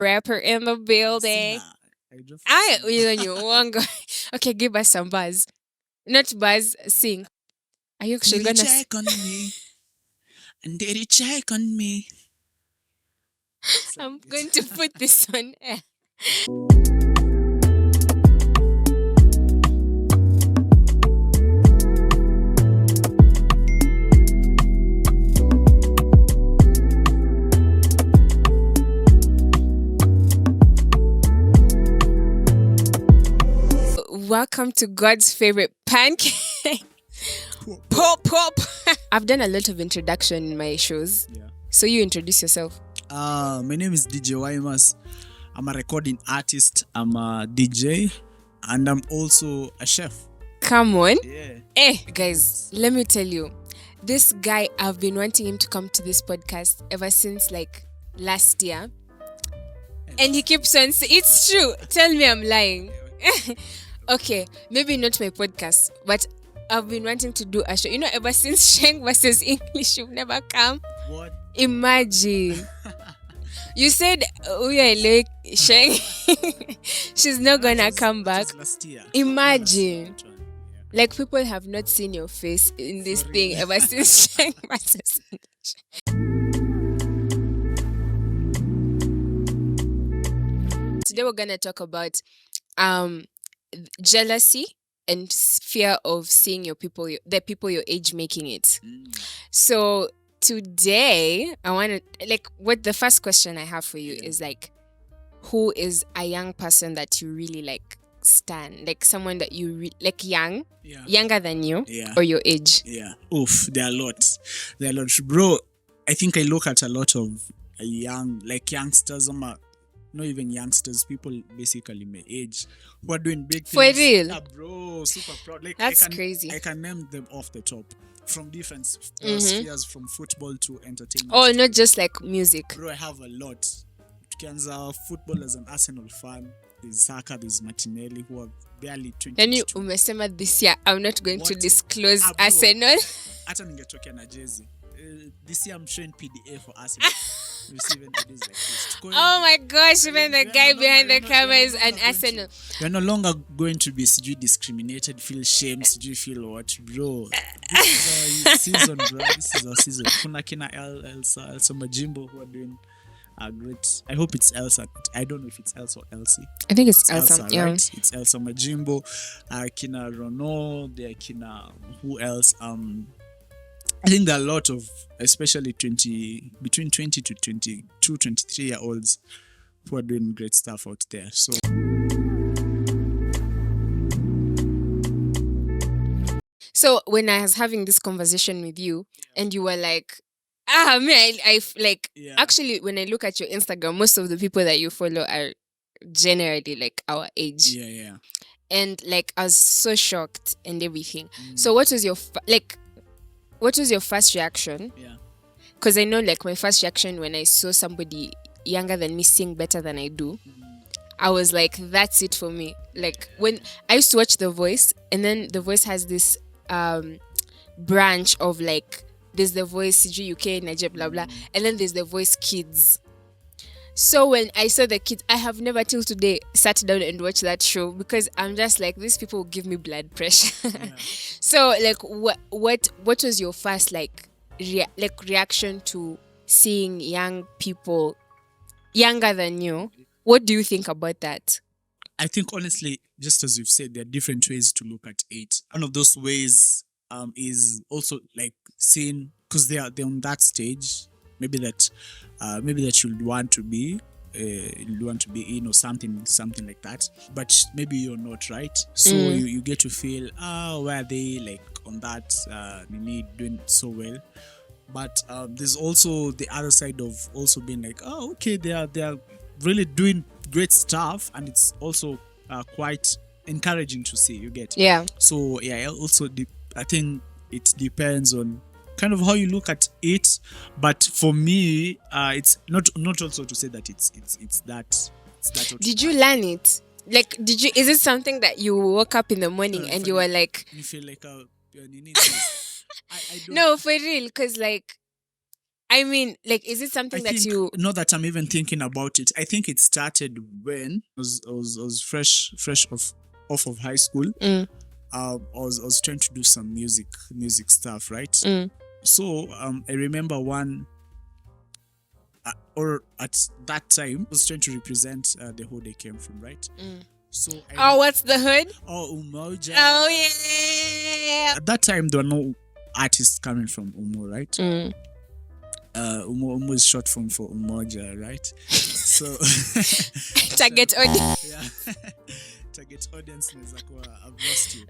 rapper in the building. Singer. I just I sing. you want go. Okay, give us some buzz. Not buzz, sing. Are you actually Did you gonna check on me? And did you check on me? I'm going to put this on air. Welcome to God's favorite pancake. Pop, pop. I've done a lot of introduction in my shows. Yeah. So you introduce yourself. My name is Dj-Ymas. I'm a recording artist. I'm a DJ, and I'm also a chef. Come on. Yeah. Guys, let me tell you. This guy, I've been wanting him to come to this podcast ever since like last year. And he keeps on saying, it's true. Tell me I'm lying. Okay, maybe not my podcast, but I've been wanting to do a show. You know, ever since Sheng versus English, you've never come. What? Imagine. You said, oh yeah, like Sheng, she's not gonna come back. That was last year. Imagine. That one, yeah. Like people have not seen your face in this For thing real. ever since Sheng versus English. Today we're gonna talk about jealousy and fear of seeing the people your age making it. So today I want to what the first question I have for you is like, who is a young person that you really like stan, like someone that you like young, Yeah. younger than you, Yeah. or your age? Yeah. Oof, there are lots. There are lots. Bro, I think I look at a lot of youngsters, not even youngsters, people basically my age who are doing big For things. real? Yeah, bro, super proud. Like, That's I can, crazy. I can name them off the top from different spheres, from football to entertainment. Oh, not just like music. Bro, I have a lot. Tukianza football as an Arsenal fan, there's Saka, there's Martinelli, who are barely 20. Then you umesema this year I'm not going to What? disclose Ah, bro. Arsenal. Hata ningetokea na jersey. This year I'm showing PDA for Arsenal. Receiving ideas like this. Oh my gosh, even the guy behind the camera is an We're Arsenal. You're no longer going to be discriminated, feel shame, feel what, bro. This is our season, bro. This is our season. Kuna kina Elsa Majimbo who are doing great. I hope it's Elsa. I don't know if it's Elsa or Elsie. I think it's Elsa, yeah. right? It's Elsa Majimbo. Kina Rono. There kina who else? I think there are a lot of, especially between 20 to 22, 23-year-olds who are doing great stuff out there. So when I was having this conversation with you, and you were like, man, yeah. actually, when I look at your Instagram, most of the people that you follow are generally like our age. Yeah. And like I was so shocked and everything. So what was your first reaction? Yeah. Because I know like my first reaction when I saw somebody younger than me sing better than I do, I was like, that's it for me. Like when I used to watch The Voice, and then The Voice has this branch of like, there's The Voice CG UK, Nigeria, blah blah, and then there's The Voice Kids. So when I saw the kids, I have never till today sat down and watched that show because I'm just like, these people will give me blood pressure. Yeah. So like what was your first like reaction to seeing young people younger than you? What do you think about that? I think honestly, just as you've said, there are different ways to look at it. One of those ways is also like seeing, because they're on that stage, maybe that you'd want to be in, or something like that, but maybe you're not, right? So you get to feel, why are they like on that doing so well? But there's also the other side of also being like, oh, okay, they are really doing great stuff, and it's also quite encouraging to see. You get? Yeah. So yeah, also I think it depends on kind of how you look at it. But for me, it's not also to say that it's that. Did you learn it? Like, is it something that you woke up in the morning and you were like, you feel like I don't no, for real? Because like, I mean, like, is it I something that think, you? not that I'm even thinking about it. I think it started when I was fresh off of high school. I was trying to do some music stuff, right? So I remember one, or at that time, I was trying to represent the hood I came from, right? So Oh, what's the hood? Umoja. Oh yeah. At that time, there were no artists coming from Umo, right? Umo is short form for Umoja, right? So Target audience. yeah. Target audience I've lost you.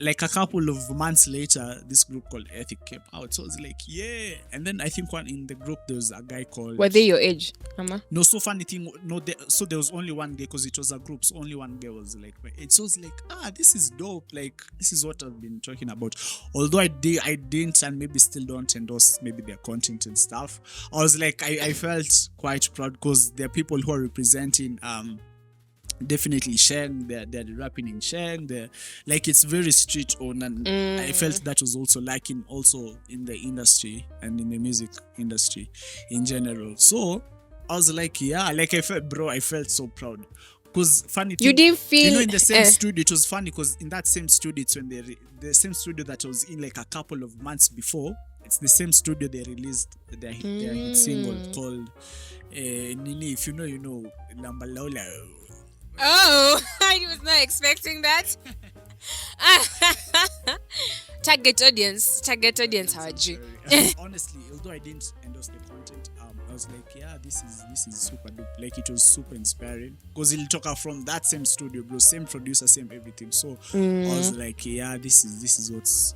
Like a couple of months later, this group called Ethic came out. So I was like, yeah. And then I think one in the group there was a guy called. Were they your age, Mama? No, so funny thing. No, so there was only one guy because it was a group. So only one guy was like, it was like, this is dope. Like this is what I've been talking about. Although I didn't, and maybe still don't endorse maybe their content and stuff. I was like, I felt quite proud because there are people who are representing definitely Sheng, they're rapping in Sheng, like it's very street on, and I felt that was also lacking also in the industry and in the music industry in general. So I was like, yeah, like I felt so proud. Because funny thing, You didn't feel in the same studio, it was funny because in that same studio, it's when the same studio that I was in like a couple of months before, it's the same studio they released their hit single called Nini, if you know, Lamba Lola. Oh, I was not expecting that. Target audience, hawajui. Honestly, although I didn't endorse the content, I was like, yeah, this is super dope. Like it was super inspiring because it'll talk from that same studio, bro, same producer, same everything. So I was like, yeah, this is what's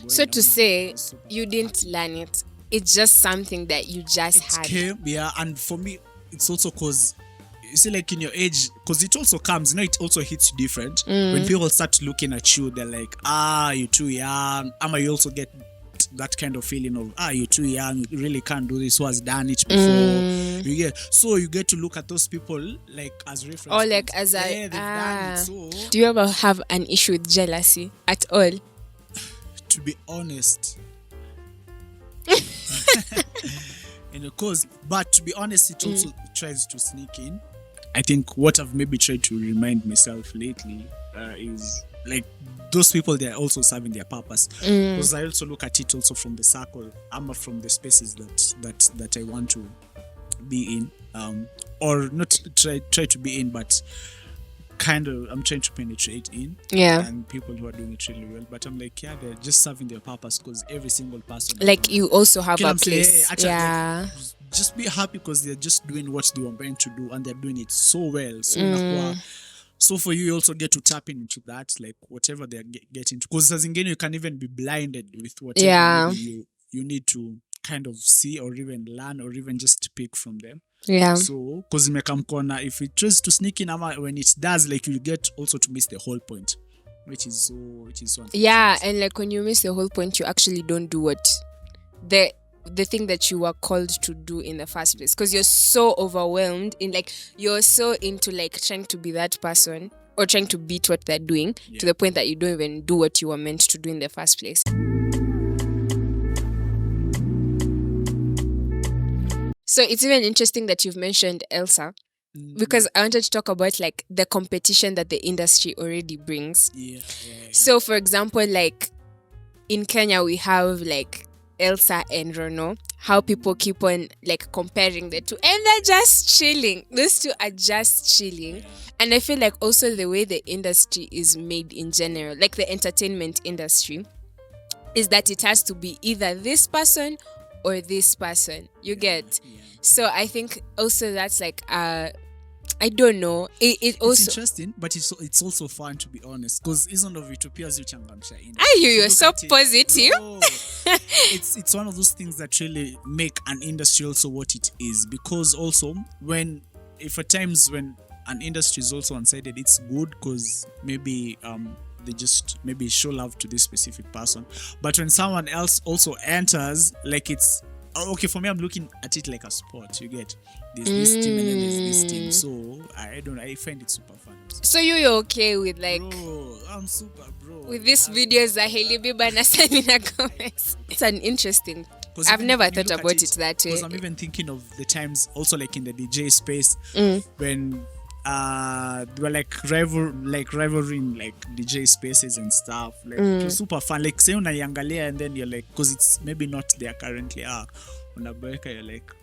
So to say, super you didn't learn it. It's just something that you just had. came, yeah, and for me, it's also because you see, like in your age, because it also comes, it also hits you different. When people start looking at you, they're like, you're too young. You also get that kind of feeling of, you're too young, you really can't do this, who has done it before. You get to look at those people like as reference. Or like as they've done it. So, do you ever have an issue with jealousy at all? to be honest, but to be honest, it also tries to sneak in. I think what I've maybe tried to remind myself lately is like those people, they're also serving their purpose. Because I also look at it also from the circle, from the spaces that I want to be in, or not try to be in, but kind of I'm trying to penetrate in. And people who are doing it really well, but I'm like, they're just serving their purpose because every single person, like you also have a place. Just be happy because they're just doing what they were meant to do and they're doing it so well. So for you also get to tap into that, like whatever they're getting to, because as in you can even be blinded with whatever you need to kind of see or even learn or even just pick from them. So because corner, if it tries to sneak in, when it does, like you get also to miss the whole point, which is so and like when you miss the whole point, you actually don't do what the thing that you were called to do in the first place, because you're so overwhelmed in, like, you're so into like trying to be that person or trying to beat what they're doing to the point that you don't even do what you were meant to do in the first place. So it's even interesting that you've mentioned Elsa, because I wanted to talk about like the competition that the industry already brings. So for example, like in Kenya we have like Elsa and Rono, how people keep on like comparing the two, and they're just chilling. Those two are just chilling. And I feel like also the way the industry is made in general, like the entertainment industry, is that it has to be either this person or this person. You get? So I think also that's like I don't know. It also, it's interesting, but it's also fun, to be honest, because isn't of Utopia Zuchangamsha. You're so positive. Bro, it's one of those things that really make an industry also what it is, because also if at times when an industry is also one-sided, it's good because maybe they just maybe show love to this specific person, but when someone else also enters, like it's okay, for me, I'm looking at it like a sport. You get there's this team and then there's this team. So I don't know. I find it super fun. So you're okay with like Bro, I'm super bro. with these videos that Hailey Bieber and Selena Gomez? It's an interesting. I've never thought about it that way. Because I'm even thinking of the times also like in the DJ space when they were like rivaling like DJ spaces and stuff. Like it was super fun. Like say unaiangalia and then you're like, because it's maybe not there currently. Unabeka, you're like,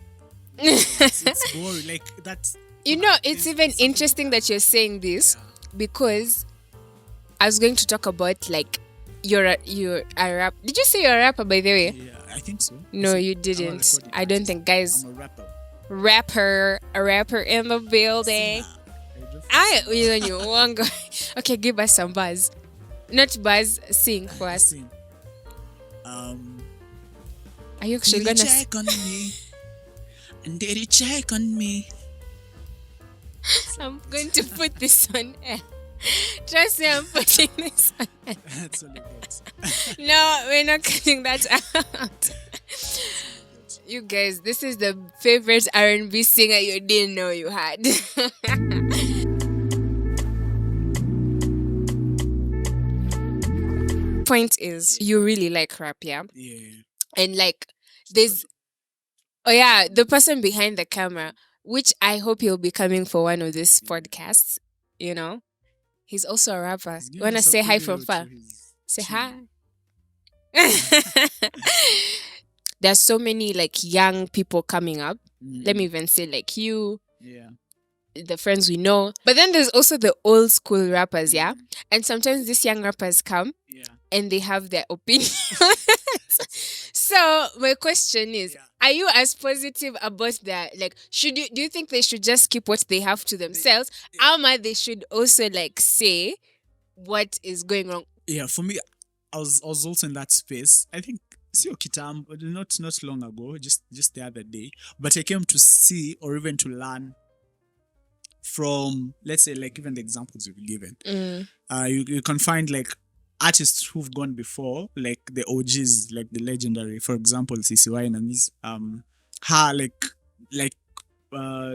it's boring. Like that's. You know, it's even interesting that you're saying this because I was going to talk about like you're a rap. Did you say you're a rapper by the way? Yeah, I think so. No, you didn't. I don't think, guys. I'm a rapper. A rapper in the building. Okay, give us some buzz. Not buzz, sing for us. Sing. Are you actually gonna check on me? And did he check on me? I'm going to put this on air. Trust me, I'm putting this on air. That's all it No, we're not cutting that out. You guys, this is the favorite R&B singer you didn't know you had. Point is, you really like rap, yeah? Yeah. And like, there's, the person behind the camera, which I hope he'll be coming for one of these podcasts, you know? He's also a rapper. You want to say hi from far? Say hi. There's so many like young people coming up. Let me even say like you. Yeah. The friends we know. But then there's also the old school rappers, yeah? And sometimes these young rappers come and they have their opinions. So my question is, are you as positive about that? Like, do you think they should just keep what they have to themselves? Or they should also like say what is going wrong? Yeah, for me, I was also in that space. I think Kitam, not long ago, just the other day. But I came to see or even to learn from, let's say, like even the examples you've given. You can find like artists who've gone before, like the OGs, like the legendary, for example, CC Winans,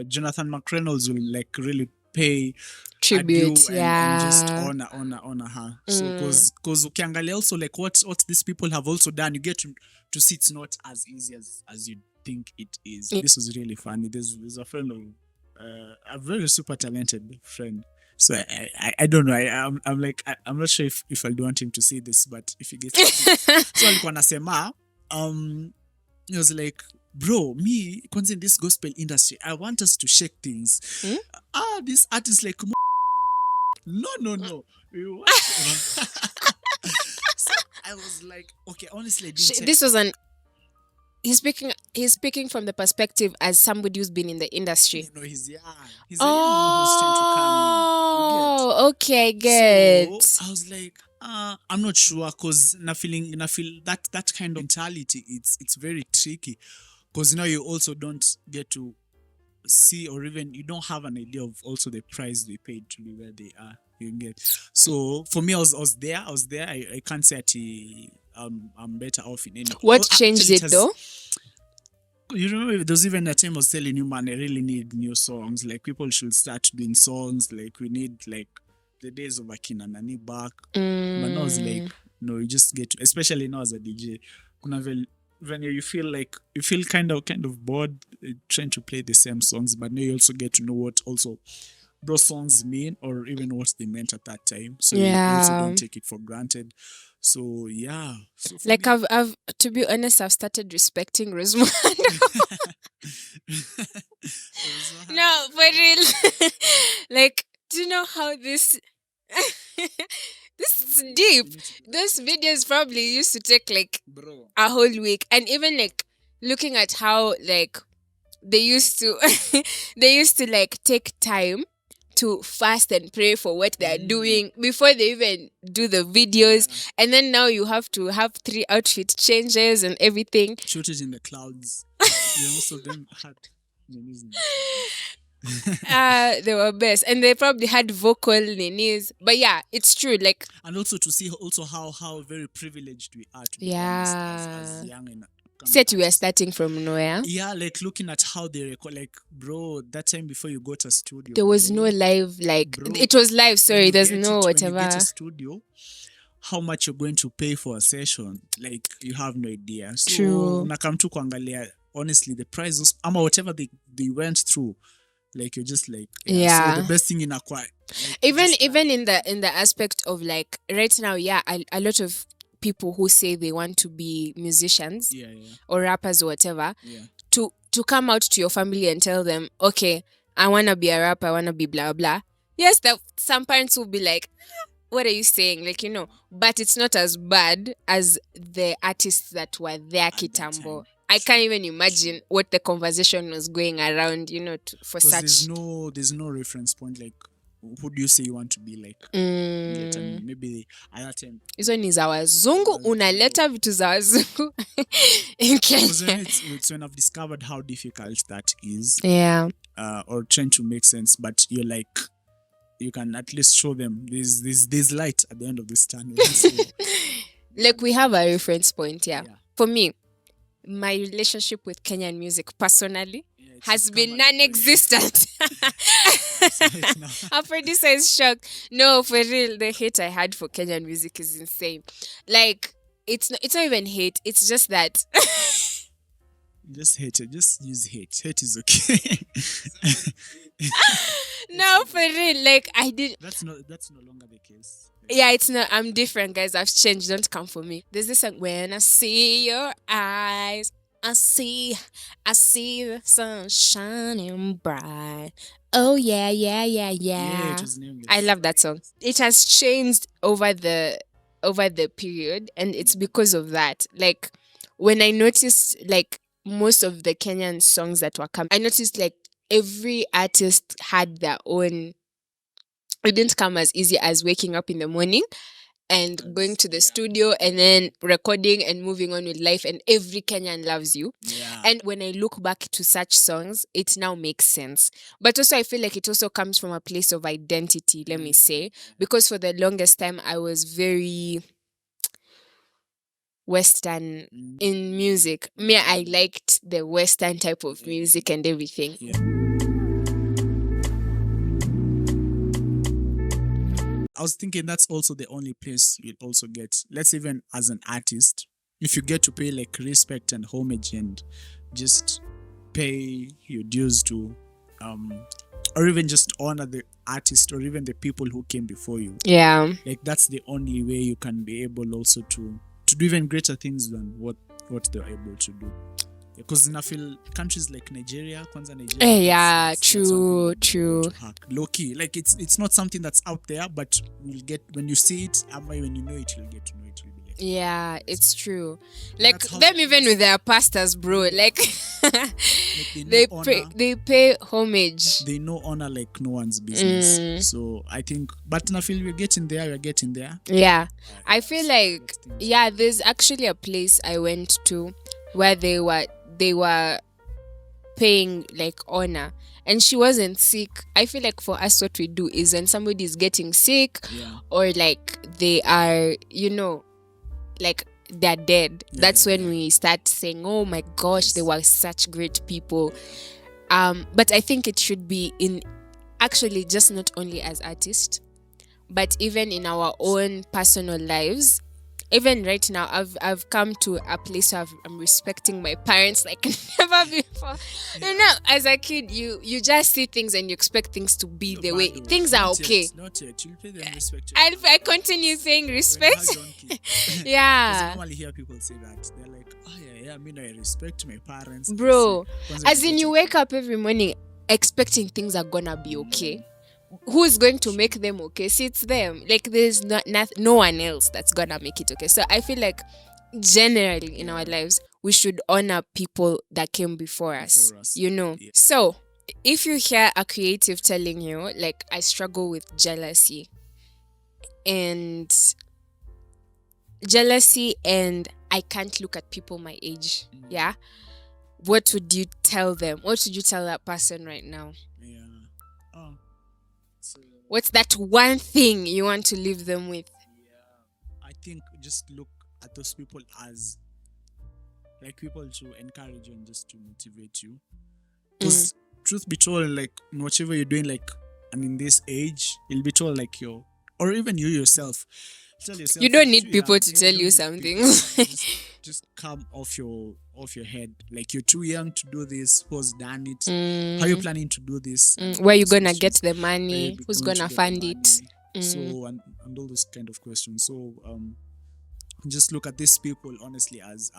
Jonathan McReynolds will like really pay tribute, and just honor her. So because ukiangalia also like what these people have also done, you get to see it's not as easy as you think it is. This was really funny. There's a friend of a very super talented friend. So I don't know. I'm like I'm not sure if I'd want him to see this, but if he gets so alikuwa anasema he was like, bro, me kwanza in this gospel industry, I want us to shake things. This artist like no. So I was like, okay, honestly, this was he's speaking from the perspective as somebody who's been in the industry. No, he's young. He's a young who's trying to come in. Okay, I get. So I was like, I'm not sure because I feel that kind of mentality, it's very tricky because you also don't get to see or even you don't have an idea of also the price they paid to be where they are. You get. So for me, I was there. I can't say I'm better off in any. What changed it though? You know, there's even a time I was telling you, man, I really need new songs. Like people should start doing songs. Like we need like the days of Akina Nani back. But now it's like, no, you just get to, especially now as a DJ, when you feel kind of bored trying to play the same songs, but now you also get to know what also those songs mean or even what they meant at that time. So you also don't take it for granted. So yeah. So like me, I've to be honest, I've started respecting Rosemond. No, for real. Like, do you know how this this is deep? Those videos probably used to take like a whole week, and even like looking at how like they used to like take time to fast and pray for what they're doing before they even do the videos. And then now you have to have 3 outfit changes and everything. Shoot it in the clouds. Most of them had they were best. And they probably had vocal nenis. But yeah, it's true. Like, and also to see also how very privileged we are to be honest, as young and Said we were starting from nowhere. Yeah, like looking at how they record, like, bro, that time before you go to a studio, There was bro, no live, like, bro, it was live, when sorry, you there's get no when you get whatever. a studio, how much you're going to pay for a session, like you have no idea. So True. nakam tu kuangalia, honestly, the prices, ama whatever they went through, like you're just like, Yeah. So the best thing in acquire, like, Even in the aspect of like right now, yeah, a lot of people who say they want to be musicians or rappers or whatever, to come out to your family and tell them, okay, I want to be a rapper, I want to be blah blah. Yes, that some parents will be like, what are you saying? Like, but it's not as bad as the artists that were there kitambo. I can't even imagine what the conversation was going around, for such. There's no reference point, like who do you say you want to be like? Maybe other time. Hizo ni za wazungu, unaleta vitu za wazungu in Kenya. It's when I've discovered how difficult that is. Yeah. Or trying to make sense, but you're like, you can at least show them there's light at the end of this tunnel. So, like we have a reference point, yeah. For me, my relationship with Kenyan music personally has been non-existent. Our producer is shocked. No, for real, the hate I had for Kenyan music is insane. Like, it's not even hate. It's just that. Just hate it. Just use hate. Hate is okay. No, for real. Like, I did. That's no longer the case. Yeah, it's not. I'm different, guys. I've changed. Don't come for me. There's this song, when I see your eyes, I see the sun shining bright. Oh yeah. Yeah, it was nameless. I love that song. It has changed over the period, and it's because of that. Like, when I noticed, like, most of the Kenyan songs that were coming, I noticed like every artist had their own. It didn't come as easy as waking up in the morning and going to the studio and then recording and moving on with life, and every Kenyan loves you. Yeah. And when I look back to such songs, it now makes sense. But also I feel like it also comes from a place of identity, let me say, because for the longest time I was very Western in music. Me, I liked the Western type of music and everything. Yeah. I was thinking that's also the only place you'll also get, let's even as an artist, if you get to pay like respect and homage and just pay your dues to, or even just honor the artist or even the people who came before you. Yeah. Like that's the only way you can be able also to do even greater things than what they're able to do. Because I feel countries like Nigeria. Yeah, true. Low key, like it's not something that's out there, but you'll get when you see it, and when you know it, you'll get to know it. You'll be like, yeah, it's true. Like them, even with their pastors, bro. Like, they pay homage. They know honor like no one's business. So I think, but I feel we're getting there. Yeah, I feel like there's actually a place I went to where they were paying like honor, and she wasn't sick. I feel like for us, what we do is when somebody is getting sick, or like they are, like they're dead, that's when we start saying, oh my gosh, they were such great people. But I think it should be in actually just not only as artists, but even in our own personal lives. Even right now, I've come to a place where I'm respecting my parents like never before. As a kid, you just see things and you expect things to be the way things are. Okay. Not yet. You'll pay them respect. I continue saying respect. Yeah. I normally hear people say that. They're like, oh yeah. I mean, I respect my parents. Bro, as in you wake up every morning expecting things are gonna be okay. Who's going to make them okay? See, it's them. Like, there's no one else that's gonna make it okay. So I feel like generally in our lives we should honor people that came before us. Yeah. So if you hear a creative telling you, like, I struggle with jealousy and I can't look at people my age, what would you tell them? What would you tell that person right now? What's that one thing you want to leave them with? I think just look at those people as like people to encourage you and just to motivate you. Because truth be told, like in whatever you're doing, like and in this age, you'll be told like or even you yourself, tell yourself You don't you're too need people young. to Yeah, tell don't you need something. people. Just come off your head. Like you're too young to do this. Who's done it? How you planning to do this? And all Where you those gonna get questions. the Where you money? be Who's going to gonna get the fund it? money? So and all those kind of questions. So just look at these people honestly as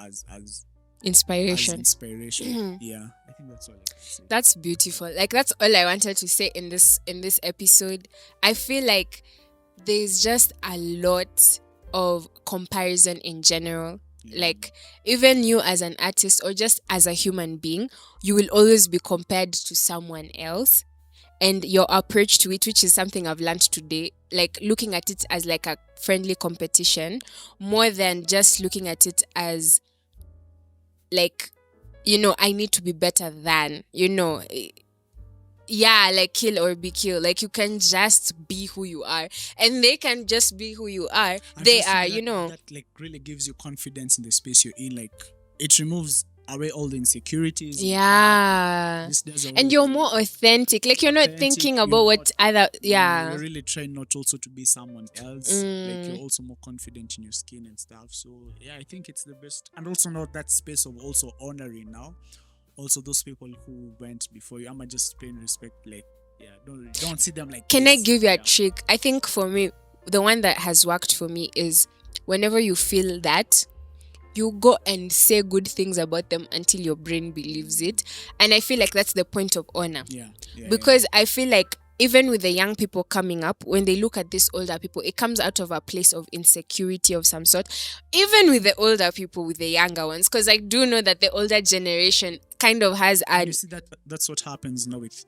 Inspiration. inspiration. Yeah, I think that's all I can say. That's beautiful. Like that's all I wanted to say in this episode. I feel like there's just a lot of comparison in general. Like even you as an artist or just as a human being, you will always be compared to someone else. And your approach to it, which is something I've learned today, like looking at it as like a friendly competition more than just looking at it as like, I need to be better than, yeah, like kill or be killed. Like you can just be who you are and they can just be who you are. And They first thing are. that like really gives you confidence in the space you're in. Like it removes away all the insecurities. Yeah. This does away And you're with more authentic. Like you're not authentic, thinking you're about what not- other, You're yeah. really trying not also to be someone else. Like you're also more confident in your skin and stuff. So yeah, I think it's the best. And also not that space of also honoring now. Also those people who went before you. I'ma just paying respect. Like yeah, don't see them like. Can I this. give you a Yeah. trick? I think for me, the one that has worked for me is whenever you feel that, you go and say good things about them until your brain believes it. And I feel like that's the point of honor. Yeah. Because I feel like even with the young people coming up, when they look at these older people, it comes out of a place of insecurity of some sort. Even with the older people, with the younger ones, because I do know that the older generation kind of has And you see that's what happens now with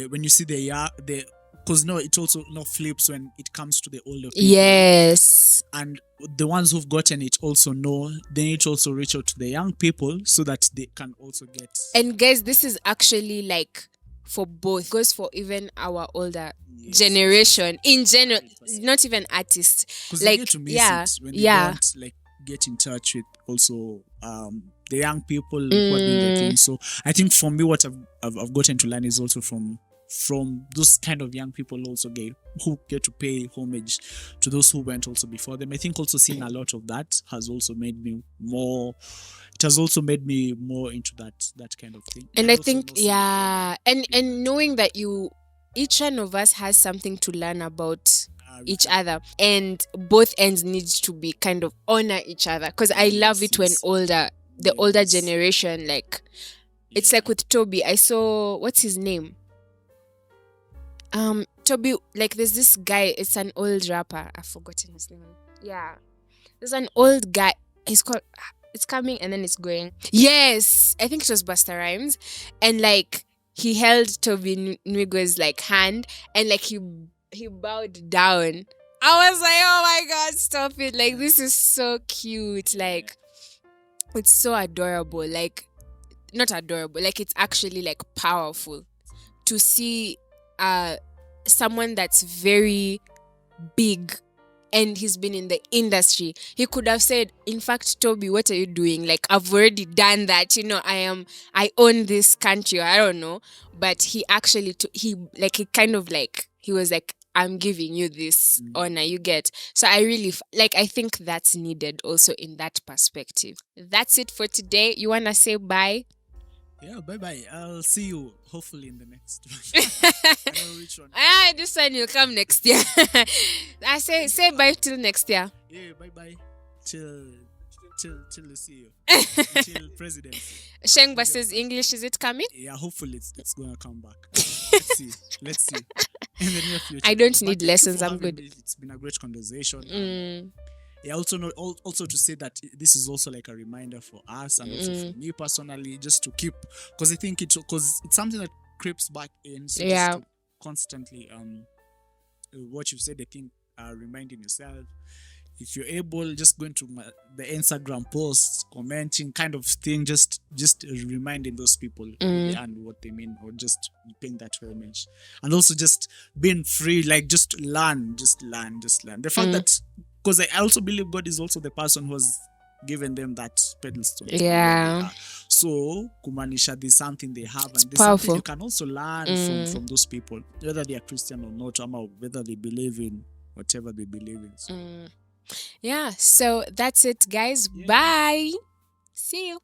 when you see the because no, it also flips when it comes to the older people. yes. And the ones who've gotten it also know they need to also reach out to the young people so that they can also get. And guys, this is actually like for both. It goes for even our older generation in general, not even artists. Because Like they get to miss yeah, it when they yeah. don't like get in touch with also the young people who are doing their thing. So I think for me, what I've gotten to learn is also from those kind of young people also who get to pay homage to those who went also before them. I think also seeing a lot of that has also made me more. It has also made me more into that kind of thing. And I also think know yeah, and knowing that each one of us has something to learn about each other, and both ends needs to be kind of honor each other. Because I love it when the older generation, like it's like with Toby. I saw what's his name. Toby, like there's this guy, it's an old rapper. I've forgotten his name. Yeah. There's an old guy. He's called it's coming and then it's going. Yes. I think it was Busta Rhymes. And like he held Toby Nwigwe's like hand and like he bowed down. I was like, oh my god, stop it. Like this is so cute. Like it's so adorable. Like not adorable, like it's actually like powerful to see someone that's very big and he's been in the industry. He could have said, in fact, Toby, what are you doing? Like, I've already done that. I own this country. I don't know. But he actually, he was like, I'm giving you this honor, you get. So I really, I think that's needed also in that perspective. That's it for today. You want to say bye? Yeah, bye. I'll see you hopefully in the next one. I don't know which one. This one will come next year. I say bye till next year. Yeah, bye. Till we see you. Till presidency. Sheng versus English, is it coming? Yeah, hopefully it's gonna come back. Let's see. In the near future. I don't need But lessons. thank you I'm for having good. me. It's been a great conversation. Yeah, also to say that this is also like a reminder for us and also for me personally, just to keep, because I think it's something that creeps back in. So Yeah. just to constantly what you said, I think reminding yourself, if you're able, just going to the Instagram posts, commenting kind of thing, just reminding those people who they are and what they mean, or just paying that homage, and also just being free, like just learn. The fact that, because I also believe God is also the person who has given them that pedestal to be where Yeah. they are. So kumanisha, there's something they have, and there's powerful. something you can also learn from those people, whether they are Christian or not, or whether they believe in whatever they believe in. So, Yeah, so that's it, guys. Bye. See you.